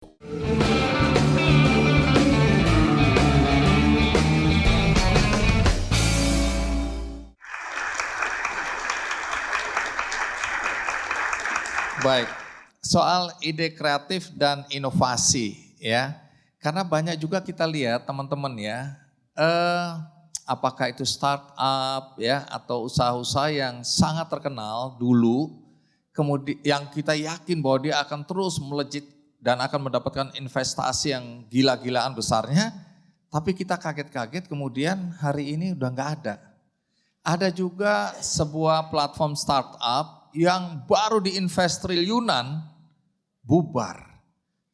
Baik, soal ide kreatif dan inovasi ya. Karena banyak juga kita lihat teman-teman ya, apakah itu startup ya atau usaha-usaha yang sangat terkenal dulu, kemudian yang kita yakin bahwa dia akan terus melejit dan akan mendapatkan investasi yang gila-gilaan besarnya, tapi kita kaget-kaget kemudian hari ini udah nggak ada. Ada juga sebuah platform startup yang baru diinvest triliunan, bubar.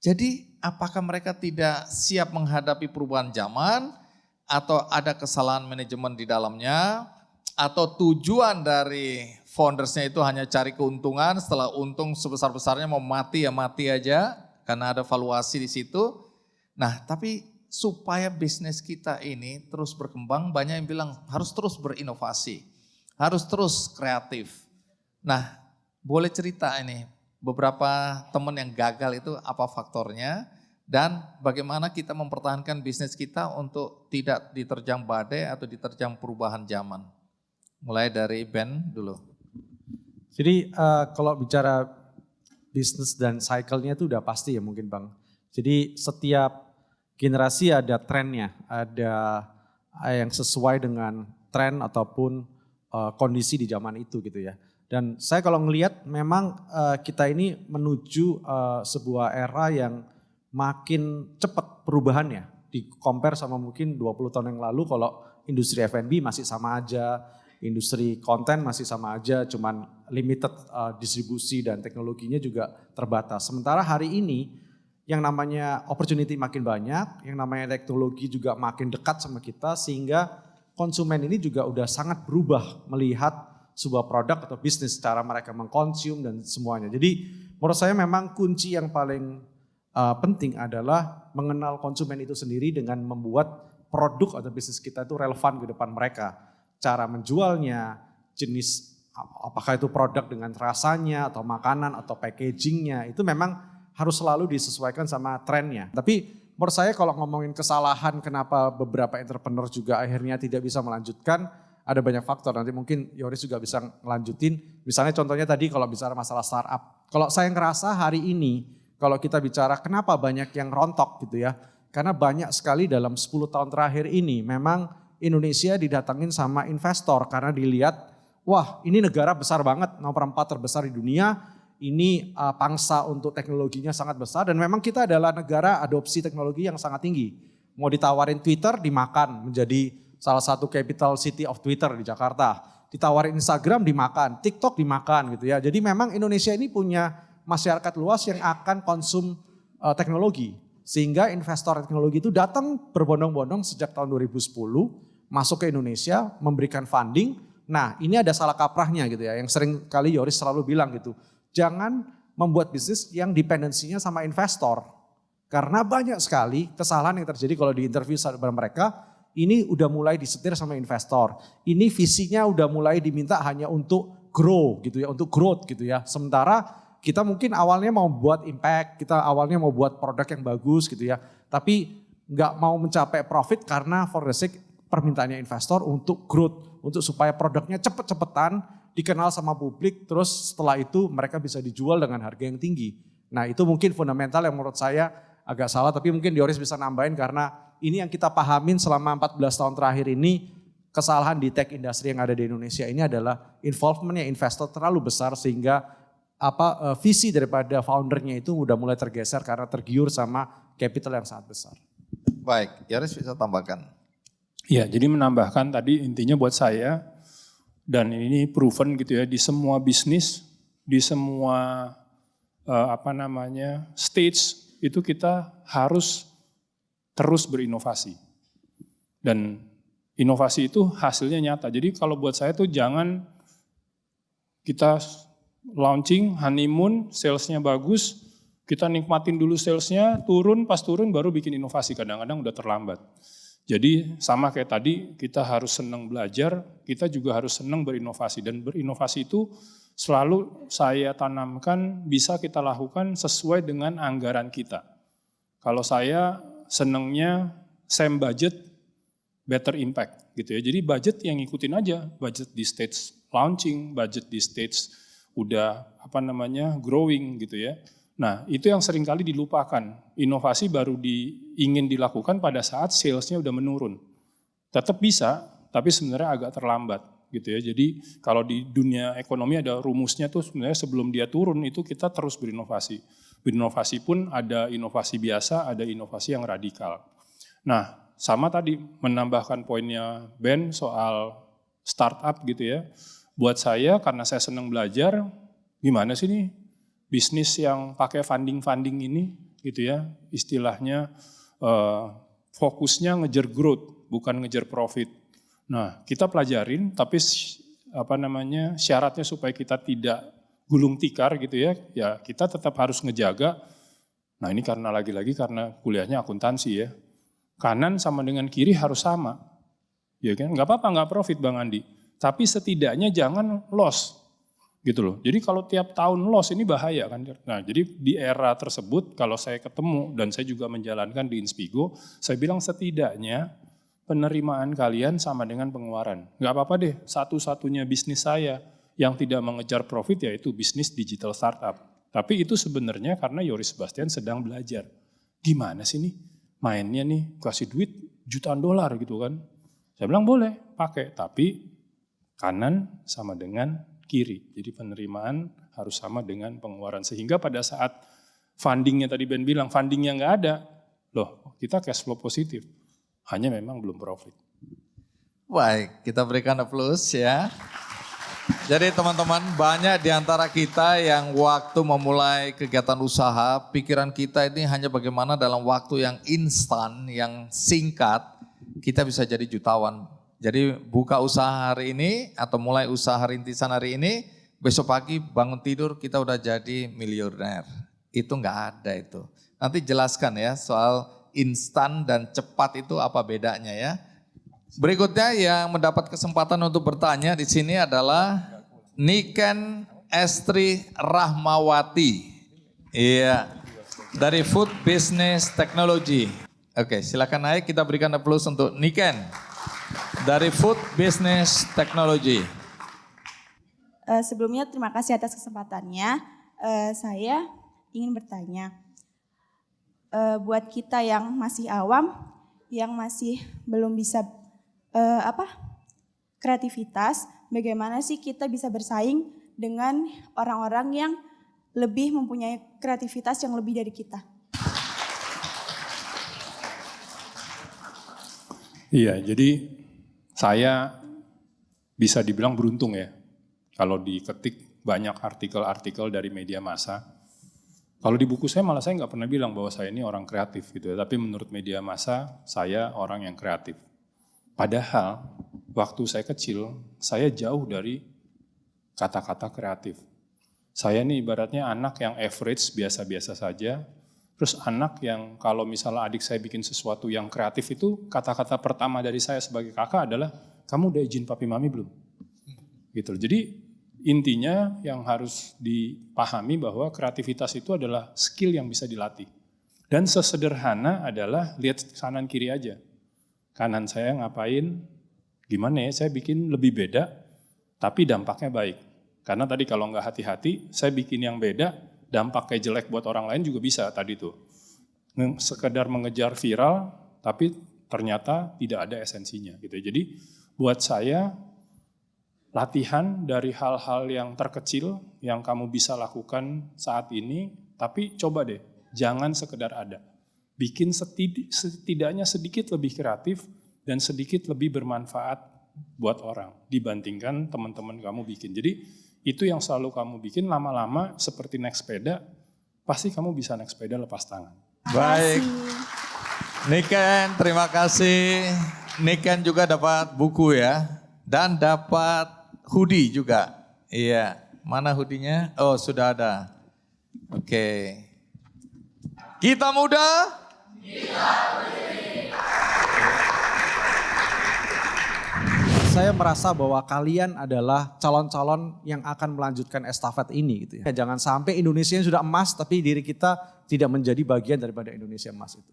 Jadi apakah mereka tidak siap menghadapi perubahan zaman, atau ada kesalahan manajemen di dalamnya, atau tujuan dari foundersnya itu hanya cari keuntungan, setelah untung sebesar-besarnya mau mati ya mati aja, karena ada valuasi di situ. Nah tapi supaya bisnis kita ini terus berkembang, banyak yang bilang harus terus berinovasi, harus terus kreatif. Nah, boleh cerita ini beberapa teman yang gagal itu apa faktornya dan bagaimana kita mempertahankan bisnis kita untuk tidak diterjang badai atau diterjang perubahan zaman. Mulai dari Ben dulu. Jadi kalau bicara bisnis dan cycle-nya itu udah pasti ya mungkin Bang. Jadi setiap generasi ada trennya, ada yang sesuai dengan tren ataupun kondisi di zaman itu gitu ya. Dan saya kalau ngelihat memang kita ini menuju sebuah era yang makin cepat perubahannya. Di compare sama mungkin 20 tahun yang lalu kalau industri F&B masih sama aja, industri konten masih sama aja, cuman limited distribusi dan teknologinya juga terbatas. Sementara hari ini yang namanya opportunity makin banyak, yang namanya teknologi juga makin dekat sama kita sehingga konsumen ini juga udah sangat berubah melihat sebuah produk atau bisnis, cara mereka mengkonsum dan semuanya. Jadi menurut saya memang kunci yang paling penting adalah mengenal konsumen itu sendiri dengan membuat produk atau bisnis kita itu relevan ke depan mereka. Cara menjualnya, jenis apakah itu produk dengan rasanya atau makanan atau packagingnya, itu memang harus selalu disesuaikan sama trennya. Tapi menurut saya kalau ngomongin kesalahan kenapa beberapa entrepreneur juga akhirnya tidak bisa melanjutkan, ada banyak faktor, nanti mungkin Yoris juga bisa ngelanjutin. Misalnya contohnya tadi kalau bicara masalah startup. Kalau saya ngerasa hari ini, kalau kita bicara kenapa banyak yang rontok gitu ya. Karena banyak sekali dalam 10 tahun terakhir ini memang Indonesia didatangin sama investor. Karena dilihat, wah ini negara besar banget, nomor 4 terbesar di dunia. Ini pangsa untuk teknologinya sangat besar dan memang kita adalah negara adopsi teknologi yang sangat tinggi. Mau ditawarin Twitter dimakan menjadi salah satu capital city of Twitter di Jakarta. Ditawarin Instagram dimakan, TikTok dimakan gitu ya. Jadi memang Indonesia ini punya masyarakat luas yang akan konsum teknologi. Sehingga investor teknologi itu datang berbondong-bondong sejak tahun 2010 masuk ke Indonesia memberikan funding. Nah ini ada salah kaprahnya gitu ya. Yang sering kali Yoris selalu bilang gitu. Jangan membuat bisnis yang dependensinya sama investor. Karena banyak sekali kesalahan yang terjadi kalau di interview sama mereka. Ini udah mulai disetir sama investor. Ini visinya udah mulai diminta hanya untuk grow gitu ya, untuk growth gitu ya. Sementara kita mungkin awalnya mau buat impact, kita awalnya mau buat produk yang bagus gitu ya. Tapi nggak mau mencapai profit karena for the sake permintaannya investor untuk growth. Untuk supaya produknya cepet-cepetan dikenal sama publik, terus setelah itu mereka bisa dijual dengan harga yang tinggi. Nah itu mungkin fundamental yang menurut saya agak salah, tapi mungkin Yoris bisa nambahin karena ini yang kita pahamin selama 14 tahun terakhir ini, kesalahan di tech industry yang ada di Indonesia ini adalah involvementnya investor terlalu besar sehingga visi daripada foundernya itu udah mulai tergeser karena tergiur sama capital yang sangat besar. Baik, Yoris bisa tambahkan. Ya, jadi menambahkan tadi intinya buat saya, dan ini proven gitu ya, di semua bisnis, di semua stage itu kita harus terus berinovasi. Dan inovasi itu hasilnya nyata. Jadi kalau buat saya tuh jangan kita launching, honeymoon, salesnya bagus, kita nikmatin dulu salesnya, pas turun baru bikin inovasi. Kadang-kadang udah terlambat. Jadi sama kayak tadi, kita harus senang belajar, kita juga harus senang berinovasi. Dan berinovasi itu selalu saya tanamkan bisa kita lakukan sesuai dengan anggaran kita. Kalau saya senengnya same budget, better impact gitu ya. Jadi budget yang ngikutin aja, budget di stage launching, budget di stage udah growing gitu ya. Nah itu yang seringkali dilupakan. Inovasi baru ingin dilakukan pada saat salesnya udah menurun. Tetap bisa, tapi sebenarnya agak terlambat gitu ya. Jadi kalau di dunia ekonomi ada rumusnya tuh sebenarnya sebelum dia turun itu kita terus berinovasi. Berinovasi pun ada inovasi biasa, ada inovasi yang radikal. Nah sama tadi menambahkan poinnya Ben soal startup gitu ya. Buat saya karena saya senang belajar, gimana sih nih bisnis yang pakai funding ini gitu ya. Istilahnya fokusnya ngejar growth, bukan ngejar profit. Nah, kita pelajarin tapi syaratnya supaya kita tidak gulung tikar gitu ya. Ya, kita tetap harus ngejaga. Nah, ini karena lagi-lagi karena kuliahnya akuntansi ya. Kanan sama dengan kiri harus sama. Ya kan? Enggak apa-apa enggak profit Bang Andi. Tapi setidaknya jangan loss. Gitu loh. Jadi kalau tiap tahun loss ini bahaya kan. Nah, jadi di era tersebut kalau saya ketemu dan saya juga menjalankan di Inspigo, saya bilang setidaknya penerimaan kalian sama dengan pengeluaran. Enggak apa-apa deh, satu-satunya bisnis saya yang tidak mengejar profit yaitu bisnis digital startup. Tapi itu sebenarnya karena Yoris Sebastian sedang belajar. Gimana sih nih mainnya nih, kasih duit jutaan dolar gitu kan. Saya bilang boleh pakai, tapi kanan sama dengan kiri. Jadi penerimaan harus sama dengan pengeluaran. Sehingga pada saat fundingnya tadi Ben bilang, fundingnya nggak ada, loh kita cash flow positif. Hanya memang belum profit. Baik, kita berikan aplaus ya. Jadi teman-teman, banyak di antara kita yang waktu memulai kegiatan usaha, pikiran kita ini hanya bagaimana dalam waktu yang instan, yang singkat, kita bisa jadi jutawan. Jadi buka usaha hari ini atau mulai usaha rintisan hari ini, besok pagi bangun tidur kita udah jadi miliuner. Itu nggak ada itu. Nanti jelaskan ya soal instan dan cepat itu apa bedanya ya. Berikutnya yang mendapat kesempatan untuk bertanya di sini adalah Niken Estri Rahmawati. Iya. Dari Food Business Technology. Oke, silakan naik, kita berikan aplaus untuk Niken. Dari Food Business Technology. Sebelumnya terima kasih atas kesempatannya. Saya ingin bertanya, buat kita yang masih awam, yang masih belum bisa kreativitas, bagaimana sih kita bisa bersaing dengan orang-orang yang lebih mempunyai kreativitas yang lebih dari kita? Iya, jadi saya bisa dibilang beruntung ya. Kalau diketik banyak artikel-artikel dari media massa. Kalau di buku saya malah saya nggak pernah bilang bahwa saya ini orang kreatif gitu ya. Tapi menurut media massa saya orang yang kreatif. Padahal waktu saya kecil saya jauh dari kata-kata kreatif. Saya ini ibaratnya anak yang average biasa-biasa saja. Terus anak yang kalau misalnya adik saya bikin sesuatu yang kreatif itu kata-kata pertama dari saya sebagai kakak adalah kamu udah izin papi mami belum? Gitu. Jadi intinya yang harus dipahami bahwa kreativitas itu adalah skill yang bisa dilatih. Dan sesederhana adalah lihat kanan kiri aja. Kanan saya ngapain, gimana ya saya bikin lebih beda, tapi dampaknya baik. Karena tadi kalau nggak hati-hati, saya bikin yang beda, dampaknya jelek buat orang lain juga bisa tadi tuh. Sekedar mengejar viral, tapi ternyata tidak ada esensinya gitu. Jadi buat saya latihan dari hal-hal yang terkecil yang kamu bisa lakukan saat ini, tapi coba deh, jangan sekedar ada. Bikin setidaknya sedikit lebih kreatif dan sedikit lebih bermanfaat buat orang dibandingkan teman-teman kamu bikin. Jadi itu yang selalu kamu bikin, lama-lama seperti naik sepeda, pasti kamu bisa naik sepeda lepas tangan. Baik, Niken terima kasih. Niken juga dapat buku ya, dan dapat hoodie juga. Iya, mana hoodie-nya? Oh sudah ada. Oke. Kita muda. Kita saya merasa bahwa kalian adalah calon-calon yang akan melanjutkan estafet ini gitu ya. Jangan sampai Indonesia yang sudah emas tapi diri kita tidak menjadi bagian daripada Indonesia emas itu.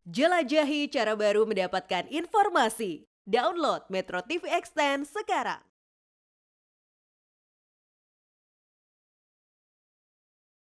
Jelajahi cara baru mendapatkan informasi. Download Metro TV Extend sekarang.